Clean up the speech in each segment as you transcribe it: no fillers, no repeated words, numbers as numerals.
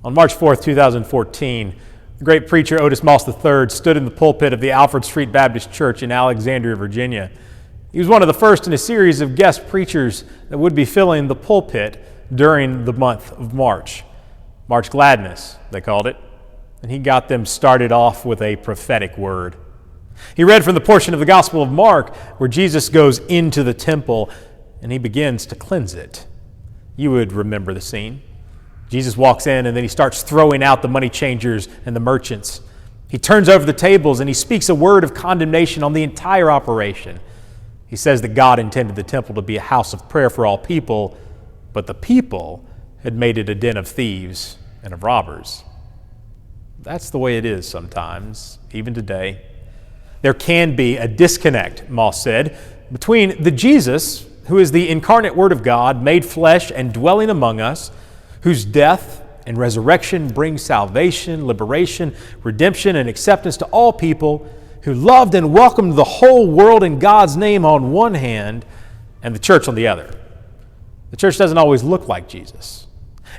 On March 4th, 2014, the great preacher Otis Moss III stood in the pulpit of the Alfred Street Baptist Church in Alexandria, Virginia. He was one of the first in a series of guest preachers that would be filling the pulpit during the month of March. March Gladness, they called it, and he got them started off with a prophetic word. He read from the portion of the Gospel of Mark where Jesus goes into the temple and he begins to cleanse it. You would remember the scene. Jesus walks in and then he starts throwing out the money changers and the merchants. He turns over the tables and he speaks a word of condemnation on the entire operation. He says that God intended the temple to be a house of prayer for all people, but the people had made it a den of thieves and of robbers. That's the way it is sometimes, even today. There can be a disconnect, Moss said, between the Jesus, who is the incarnate Word of God, made flesh and dwelling among us, whose death and resurrection brings salvation, liberation, redemption, and acceptance to all people, who loved and welcomed the whole world in God's name on one hand, and the church on the other. The church doesn't always look like Jesus.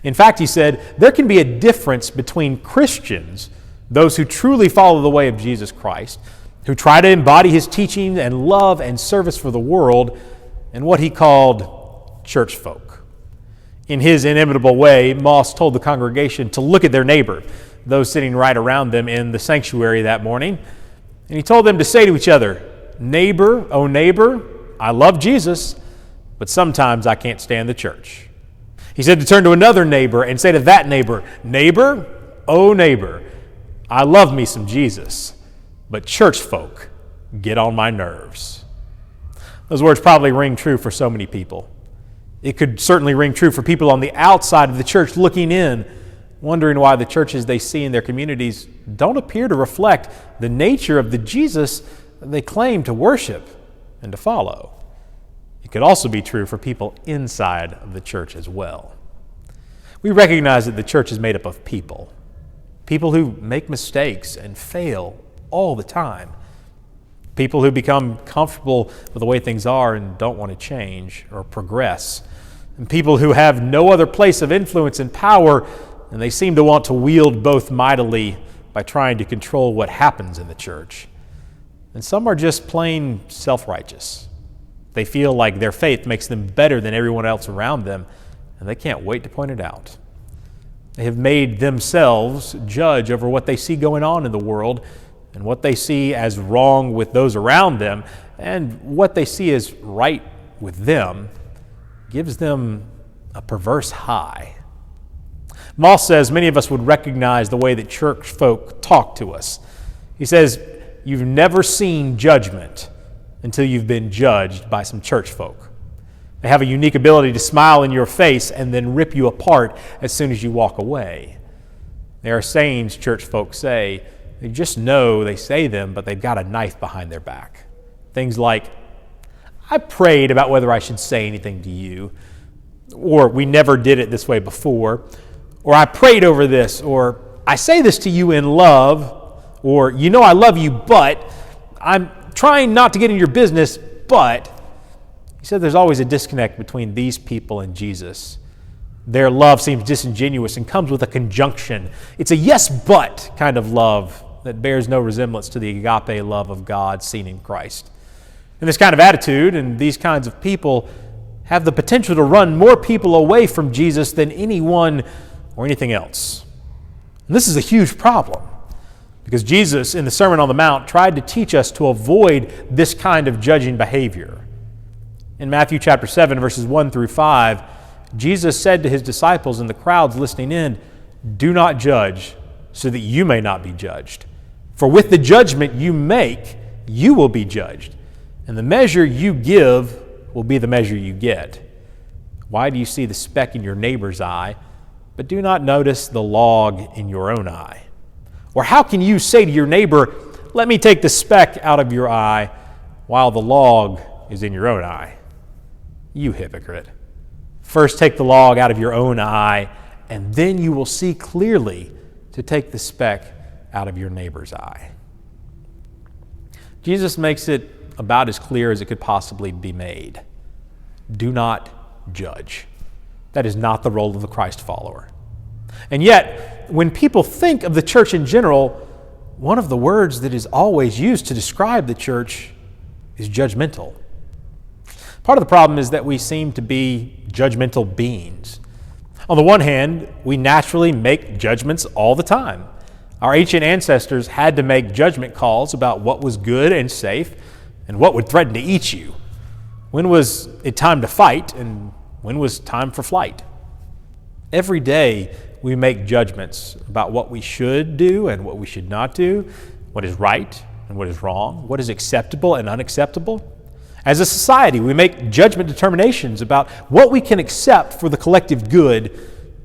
In fact, he said, there can be a difference between Christians, those who truly follow the way of Jesus Christ, who try to embody his teaching and love and service for the world, and what he called church folk. In his inimitable way, Moss told the congregation to look at their neighbor, those sitting right around them in the sanctuary that morning, and he told them to say to each other, "Neighbor, oh neighbor, I love Jesus, but sometimes I can't stand the church." He said to turn to another neighbor and say to that neighbor, "Neighbor, oh neighbor, I love me some Jesus, but church folk get on my nerves." Those words probably ring true for so many people. It could certainly ring true for people on the outside of the church looking in, wondering why the churches they see in their communities don't appear to reflect the nature of the Jesus that they claim to worship and to follow. It could also be true for people inside of the church as well. We recognize that the church is made up of people who make mistakes and fail all the time. People who become comfortable with the way things are and don't want to change or progress. And people who have no other place of influence and power, and they seem to want to wield both mightily by trying to control what happens in the church. And some are just plain self-righteous. They feel like their faith makes them better than everyone else around them, and they can't wait to point it out. They have made themselves judge over what they see going on in the world and what they see as wrong with those around them, and what they see as right with them gives them a perverse high. Moss says many of us would recognize the way that church folk talk to us. He says, you've never seen judgment until you've been judged by some church folk. They have a unique ability to smile in your face and then rip you apart as soon as you walk away. There are sayings church folk say. They just know they say them, but they've got a knife behind their back. Things like, I prayed about whether I should say anything to you, or we never did it this way before, or I prayed over this, or I say this to you in love, or you know I love you, but I'm trying not to get in your business, but he said there's always a disconnect between these people and Jesus. Their love seems disingenuous and comes with a conjunction. It's a yes, but kind of love that bears no resemblance to the agape love of God seen in Christ. And this kind of attitude and these kinds of people have the potential to run more people away from Jesus than anyone or anything else. And this is a huge problem because Jesus in the Sermon on the Mount tried to teach us to avoid this kind of judging behavior. In Matthew chapter 7, verses 1 through 5, Jesus said to his disciples and the crowds listening in, "Do not judge so that you may not be judged. For with the judgment you make, you will be judged. And the measure you give will be the measure you get. Why do you see the speck in your neighbor's eye, but do not notice the log in your own eye? Or how can you say to your neighbor, 'Let me take the speck out of your eye,' while the log is in your own eye? You hypocrite. First take the log out of your own eye, and then you will see clearly to take the speck out of your neighbor's eye." Jesus makes it about as clear as it could possibly be made. Do not judge. That is not the role of the Christ follower. And yet, when people think of the church in general, one of the words that is always used to describe the church is judgmental. Part of the problem is that we seem to be judgmental beings. On the one hand, we naturally make judgments all the time. Our ancient ancestors had to make judgment calls about what was good and safe and what would threaten to eat you. When was it time to fight and when was time for flight? Every day we make judgments about what we should do and what we should not do, what is right and what is wrong, what is acceptable and unacceptable. As a society, we make judgment determinations about what we can accept for the collective good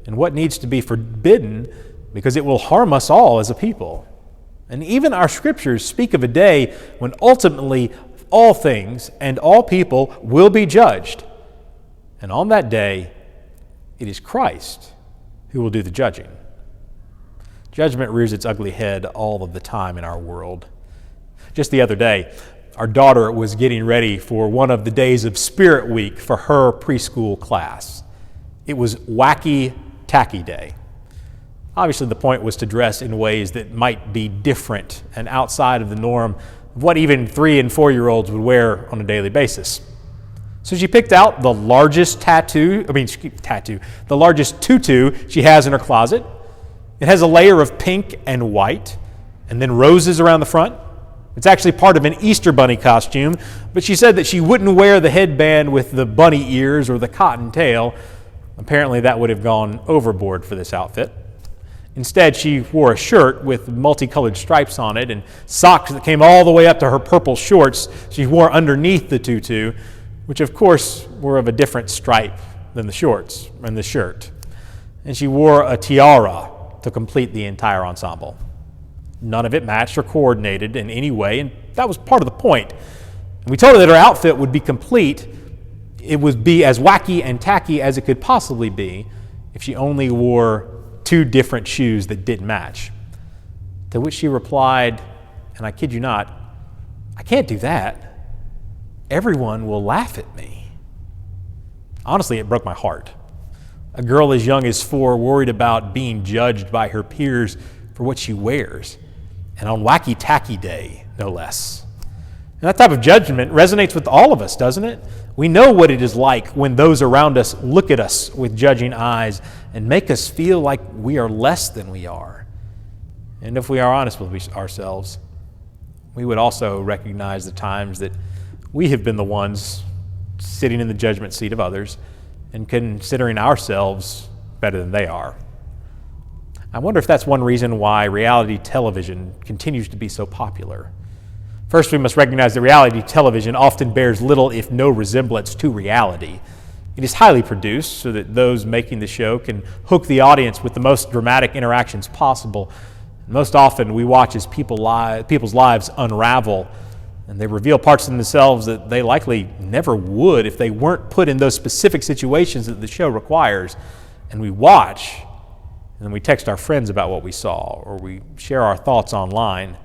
and what needs to be forbidden because it will harm us all as a people. And even our scriptures speak of a day when ultimately all things and all people will be judged. And on that day, it is Christ who will do the judging. Judgment rears its ugly head all of the time in our world. Just the other day, our daughter was getting ready for one of the days of Spirit Week for her preschool class. It was Wacky Tacky Day. Obviously, the point was to dress in ways that might be different and outside of the norm of what even 3- and 4-year-olds would wear on a daily basis. So she picked out the largest the largest tutu she has in her closet. It has a layer of pink and white, and then roses around the front. It's actually part of an Easter bunny costume, but she said that she wouldn't wear the headband with the bunny ears or the cotton tail. Apparently that would have gone overboard for this outfit. Instead, she wore a shirt with multicolored stripes on it and socks that came all the way up to her purple shorts she wore underneath the tutu, which of course were of a different stripe than the shorts and the shirt. And she wore a tiara to complete the entire ensemble. None of it matched or coordinated in any way, and that was part of the point. And we told her that her outfit would be complete. It would be as wacky and tacky as it could possibly be if she only wore 2 different shoes that didn't match. To which she replied, and I kid you not, "I can't do that. Everyone will laugh at me." Honestly, it broke my heart. A girl as young as 4 worried about being judged by her peers for what she wears, and on Wacky Tacky Day, no less. And that type of judgment resonates with all of us, doesn't it? We know what it is like when those around us look at us with judging eyes and make us feel like we are less than we are. And if we are honest with ourselves, we would also recognize the times that we have been the ones sitting in the judgment seat of others and considering ourselves better than they are. I wonder if that's one reason why reality television continues to be so popular. First, we must recognize that reality television often bears little, if no, resemblance to reality. It is highly produced so that those making the show can hook the audience with the most dramatic interactions possible. Most often, we watch as people's lives unravel, and they reveal parts of themselves that they likely never would if they weren't put in those specific situations that the show requires. And we watch, and then we text our friends about what we saw, or we share our thoughts online.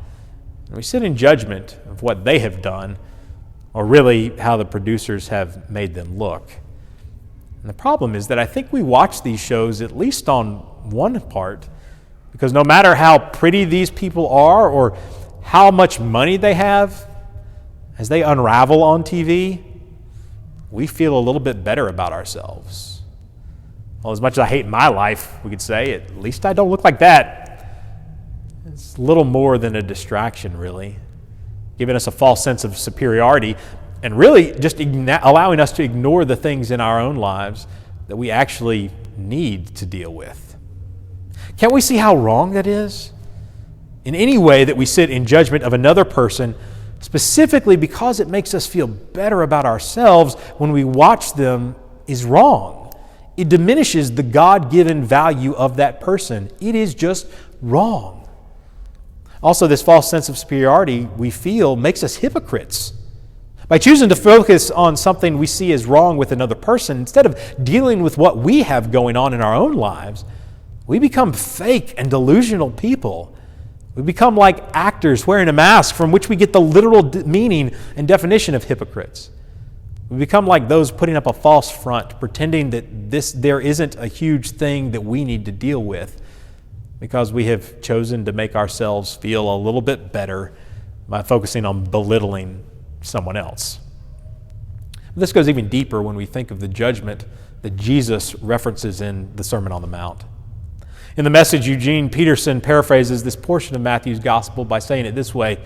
And we sit in judgment of what they have done, or really how the producers have made them look. And the problem is that I think we watch these shows, at least on one part, because no matter how pretty these people are or how much money they have, as they unravel on TV, we feel a little bit better about ourselves. Well, as much as I hate my life, we could say, at least I don't look like that. It's little more than a distraction, really, giving us a false sense of superiority and really just allowing us to ignore the things in our own lives that we actually need to deal with. Can't we see how wrong that is? In any way that we sit in judgment of another person, specifically because it makes us feel better about ourselves when we watch them, is wrong. It diminishes the God-given value of that person. It is just wrong. Also, this false sense of superiority we feel makes us hypocrites. By choosing to focus on something we see as wrong with another person, instead of dealing with what we have going on in our own lives, we become fake and delusional people. We become like actors wearing a mask from which we get the literal meaning and definition of hypocrites. We become like those putting up a false front, pretending that there isn't a huge thing that we need to deal with because we have chosen to make ourselves feel a little bit better by focusing on belittling someone else. This goes even deeper when we think of the judgment that Jesus references in the Sermon on the Mount. In the Message, Eugene Peterson paraphrases this portion of Matthew's gospel by saying it this way: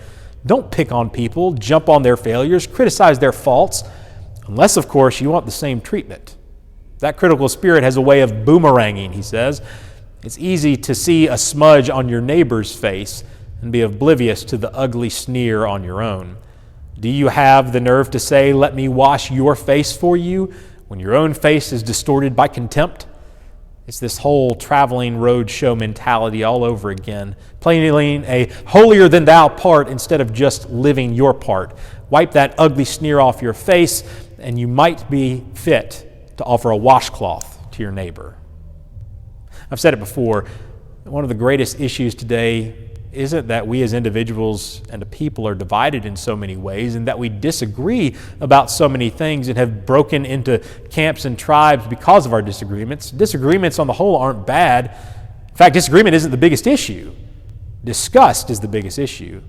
don't pick on people, jump on their failures, criticize their faults, unless, of course, you want the same treatment. That critical spirit has a way of boomeranging, he says. It's easy to see a smudge on your neighbor's face and be oblivious to the ugly sneer on your own. Do you have the nerve to say, "Let me wash your face for you," when your own face is distorted by contempt? It's this whole traveling road show mentality all over again, playing a holier-than-thou part instead of just living your part. Wipe that ugly sneer off your face, and you might be fit to offer a washcloth to your neighbor. I've said it before, one of the greatest issues today isn't that we as individuals and a people are divided in so many ways and that we disagree about so many things and have broken into camps and tribes because of our disagreements. Disagreements on the whole aren't bad. In fact, disagreement isn't the biggest issue. Disgust is the biggest issue.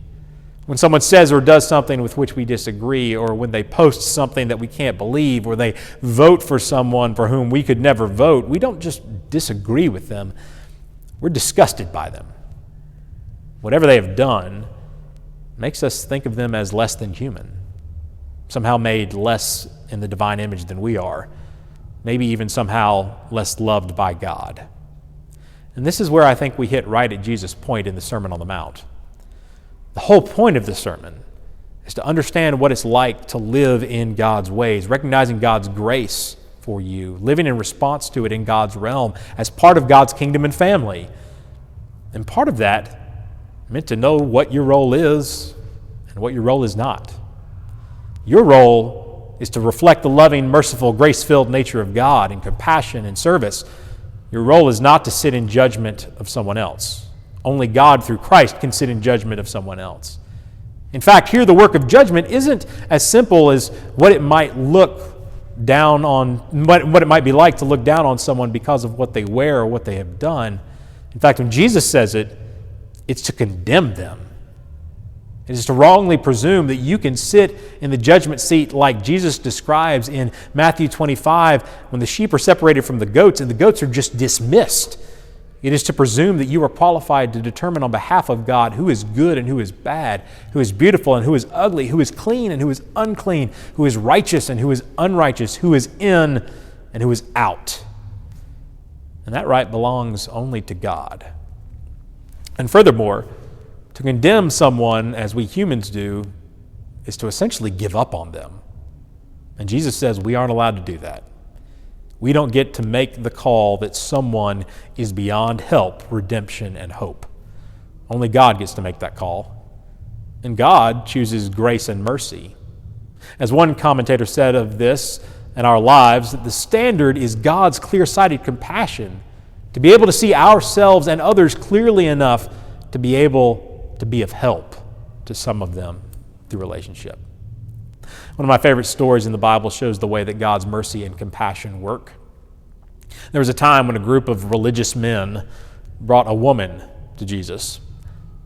When someone says or does something with which we disagree, or when they post something that we can't believe, or they vote for someone for whom we could never vote, we don't just disagree with them. We're disgusted by them. Whatever they have done makes us think of them as less than human, somehow made less in the divine image than we are, maybe even somehow less loved by God. And this is where I think we hit right at Jesus' point in the Sermon on the Mount. The whole point of the sermon is to understand what it's like to live in God's ways, recognizing God's grace for you, living in response to it in God's realm as part of God's kingdom and family. And part of that meant to know what your role is and what your role is not. Your role is to reflect the loving, merciful, grace-filled nature of God in compassion and service. Your role is not to sit in judgment of someone else. Only God through Christ can sit in judgment of someone else. In fact, here the work of judgment isn't as simple as what it might look down on, what it might be like to look down on someone because of what they wear or what they have done. In fact, when Jesus says it, it's to condemn them. It is to wrongly presume that you can sit in the judgment seat like Jesus describes in Matthew 25 when the sheep are separated from the goats and the goats are just dismissed. It is to presume that you are qualified to determine on behalf of God who is good and who is bad, who is beautiful and who is ugly, who is clean and who is unclean, who is righteous and who is unrighteous, who is in and who is out. And that right belongs only to God. And furthermore, to condemn someone as we humans do is to essentially give up on them. And Jesus says we aren't allowed to do that. We don't get to make the call that someone is beyond help, redemption, and hope. Only God gets to make that call. And God chooses grace and mercy. As one commentator said of this and our lives, that the standard is God's clear-sighted compassion, to be able to see ourselves and others clearly enough to be able to be of help to some of them through relationship. One of my favorite stories in the Bible shows the way that God's mercy and compassion work. There was a time when a group of religious men brought a woman to Jesus.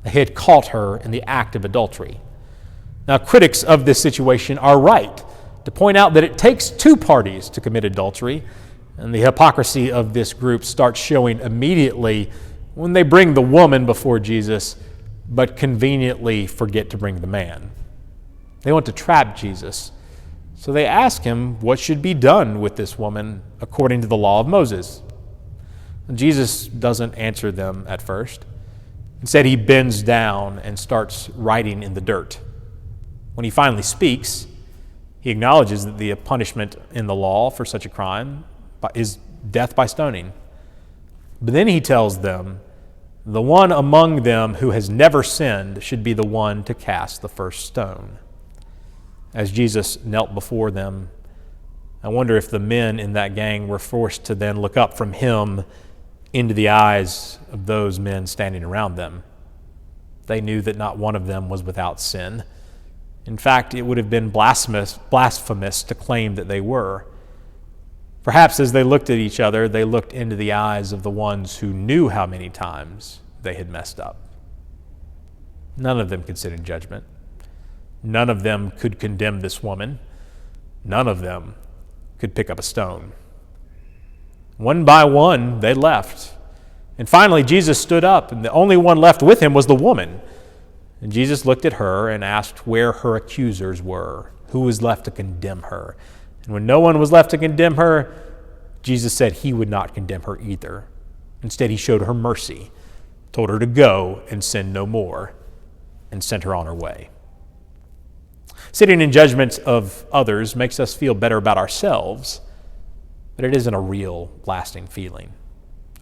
They had caught her in the act of adultery. Now, critics of this situation are right to point out that it takes two parties to commit adultery, and the hypocrisy of this group starts showing immediately when they bring the woman before Jesus, but conveniently forget to bring the man. They want to trap Jesus, so they ask him what should be done with this woman according to the law of Moses. And Jesus doesn't answer them at first. Instead, he bends down and starts writing in the dirt. When he finally speaks, he acknowledges that the punishment in the law for such a crime is death by stoning. But then he tells them, the one among them who has never sinned should be the one to cast the first stone. As Jesus knelt before them, I wonder if the men in that gang were forced to then look up from him into the eyes of those men standing around them. They knew that not one of them was without sin, In fact, it would have been blasphemous to claim that they were. Perhaps as they looked at each other, they looked into the eyes of the ones who knew how many times they had messed up. None of them could sit in judgment. None of them could condemn this woman. None of them could pick up a stone. One by one, they left. And finally, Jesus stood up, and the only one left with him was the woman. And Jesus looked at her and asked where her accusers were, who was left to condemn her. And when no one was left to condemn her, Jesus said he would not condemn her either. Instead, he showed her mercy, told her to go and sin no more, and sent her on her way. Sitting in judgment of others makes us feel better about ourselves, but it isn't a real, lasting feeling.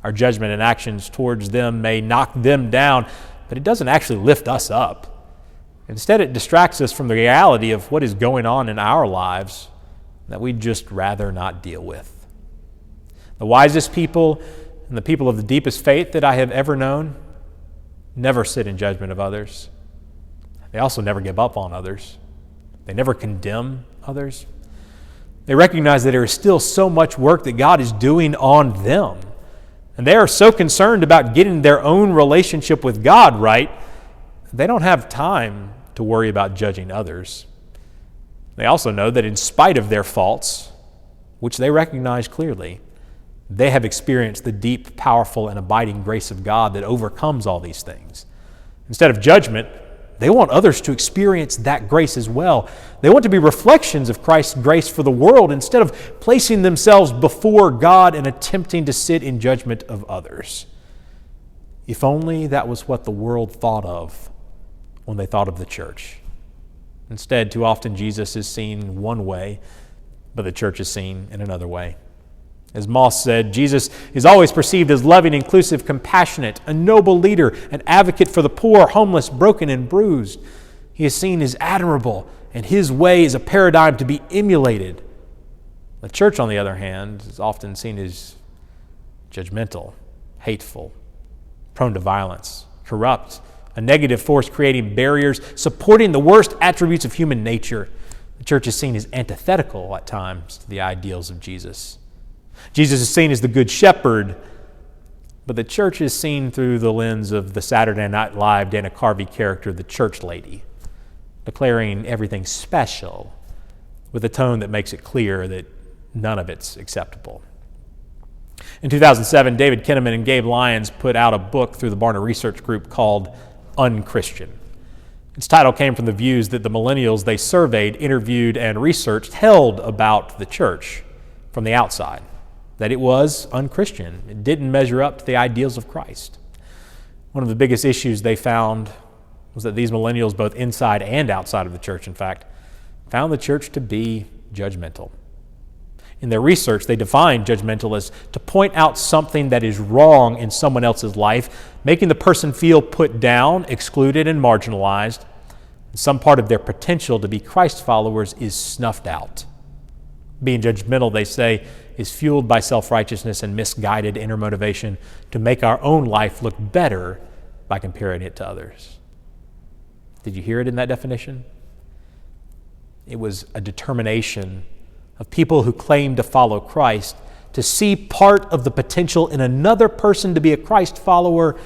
Our judgment and actions towards them may knock them down, but it doesn't actually lift us up. Instead, it distracts us from the reality of what is going on in our lives that we'd just rather not deal with. The wisest people and the people of the deepest faith that I have ever known never sit in judgment of others. They also never give up on others. They never condemn others. They recognize that there is still so much work that God is doing on them. And they are so concerned about getting their own relationship with God right, they don't have time to worry about judging others. They also know that in spite of their faults, which they recognize clearly, they have experienced the deep, powerful, and abiding grace of God that overcomes all these things. Instead of judgment, they want others to experience that grace as well. They want to be reflections of Christ's grace for the world instead of placing themselves before God and attempting to sit in judgment of others. If only that was what the world thought of when they thought of the church. Instead, too often Jesus is seen one way, but the church is seen in another way. As Moss said, Jesus is always perceived as loving, inclusive, compassionate, a noble leader, an advocate for the poor, homeless, broken, and bruised. He is seen as admirable, and his way is a paradigm to be emulated. The church, on the other hand, is often seen as judgmental, hateful, prone to violence, corrupt, a negative force creating barriers, supporting the worst attributes of human nature. The church is seen as antithetical at times to the ideals of Jesus. Jesus is seen as the good shepherd, but the church is seen through the lens of the Saturday Night Live Dana Carvey character, the church lady, declaring everything special with a tone that makes it clear that none of it's acceptable. In 2007, David Kinnaman and Gabe Lyons put out a book through the Barna Research Group called Unchristian. Its title came from the views that the millennials they surveyed, interviewed, and researched held about the church from the outside. That it was unchristian. It didn't measure up to the ideals of Christ. One of the biggest issues they found was that these millennials, both inside and outside of the church, in fact, found the church to be judgmental. In their research, they defined judgmental as to point out something that is wrong in someone else's life, making the person feel put down, excluded, and marginalized. And some part of their potential to be Christ followers is snuffed out. Being judgmental, they say, is fueled by self-righteousness and misguided inner motivation to make our own life look better by comparing it to others. Did you hear it in that definition? It was a determination of people who claim to follow Christ to see part of the potential in another person to be a Christ follower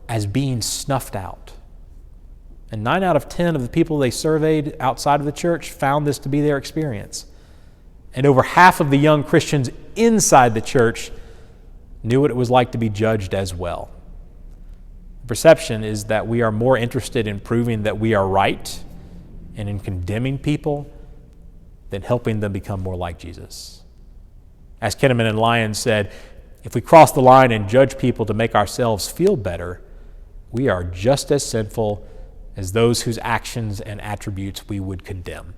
as being snuffed out. And 9 out of 10 of the people they surveyed outside of the church found this to be their experience. And over half of the young Christians inside the church knew what it was like to be judged as well. The perception is that we are more interested in proving that we are right and in condemning people than helping them become more like Jesus. As Kinnaman and Lyons said, if we cross the line and judge people to make ourselves feel better, we are just as sinful as those whose actions and attributes we would condemn.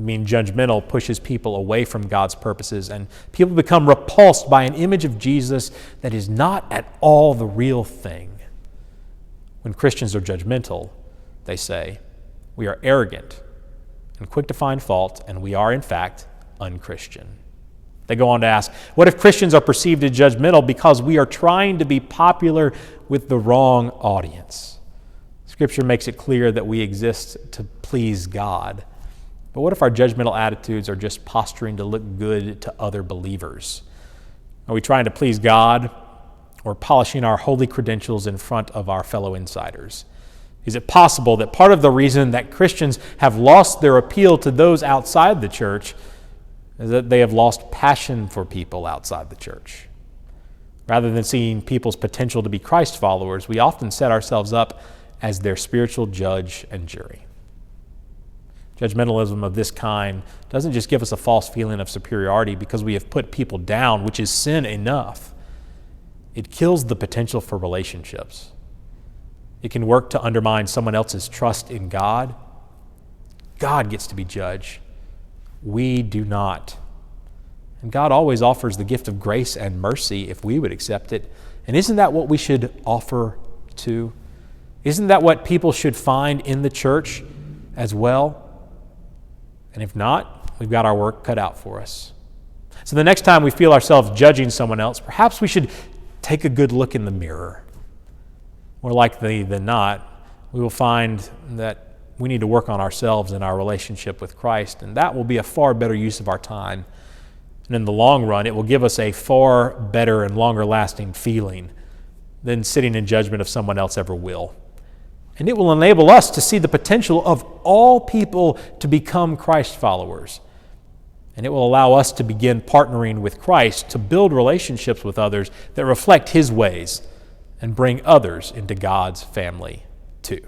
Being judgmental pushes people away from God's purposes, and people become repulsed by an image of Jesus that is not at all the real thing. When Christians are judgmental, they say, we are arrogant and quick to find fault, and we are, in fact, unchristian. They go on to ask, what if Christians are perceived as judgmental because we are trying to be popular with the wrong audience? Scripture makes it clear that we exist to please God. But what if our judgmental attitudes are just posturing to look good to other believers? Are we trying to please God or polishing our holy credentials in front of our fellow insiders? Is it possible that part of the reason that Christians have lost their appeal to those outside the church is that they have lost passion for people outside the church? Rather than seeing people's potential to be Christ followers, we often set ourselves up as their spiritual judge and jury. Judgmentalism of this kind doesn't just give us a false feeling of superiority because we have put people down, which is sin enough. It kills the potential for relationships. It can work to undermine someone else's trust in God. God gets to be judge. We do not. And God always offers the gift of grace and mercy if we would accept it. And isn't that what we should offer too? Isn't that what people should find in the church as well? And if not, we've got our work cut out for us. So the next time we feel ourselves judging someone else, perhaps we should take a good look in the mirror. More likely than not, we will find that we need to work on ourselves and our relationship with Christ, and that will be a far better use of our time. And in the long run, it will give us a far better and longer lasting feeling than sitting in judgment of someone else ever will. And it will enable us to see the potential of all people to become Christ followers. And it will allow us to begin partnering with Christ to build relationships with others that reflect His ways and bring others into God's family too.